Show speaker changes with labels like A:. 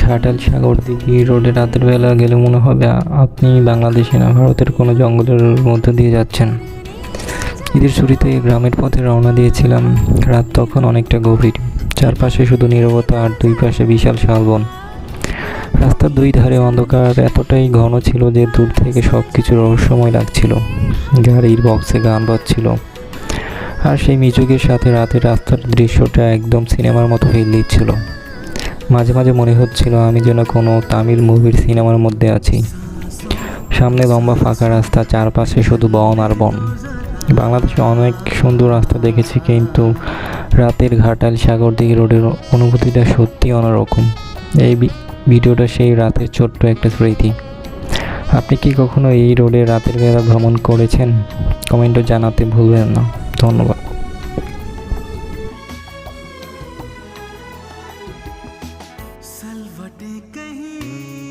A: ঘাটাল সাগর দিঘি রোডে রাতের বেলা গেলে মনে হবে আপনি বাংলাদেশে না ভারতের কোনো জঙ্গলের মধ্যে দিয়ে যাচ্ছেন। ঈদের ছুটিতে গ্রামের পথে রওনা দিয়েছিলাম। রাত তখন অনেকটা গভীর, চারপাশে শুধু নীরবতা আর দুই পাশে বিশাল শালবন। রাস্তার দুই ধারে অন্ধকার এতটাই ঘন ছিল যে দূর থেকে সব কিছু রহস্যময় লাগছিল। গাড়ির বক্সে গান বাজছিল, আর সেই মিউজিকের সাথে রাতের রাস্তার দৃশ্যটা একদম সিনেমার মতো ফিল দিচ্ছিল। মাঝে মাঝে মনে হচ্ছিল আমি যেন কোনো তামিল মুভির সিনেমার মধ্যে আছি। সামনে লম্বা ফাঁকা রাস্তা, চারপাশে শুধু বন আর বন। বাংলাদেশে অনেক সুন্দর রাস্তা দেখেছি, কিন্তু রাতের ঘাটাল সাগরদিঘি রোডের অনুভূতিটা সত্যি অন্যরকম। এই ভিডিওটা সেই রাতের ছোট্ট একটা স্মৃতি। আপনি কি কখনো এই রোডে রাতের বেলা ভ্রমণ করেছেন? কমেন্টে জানাতে ভুলবেন না। ধন্যবাদ।
B: सलवटे कहीं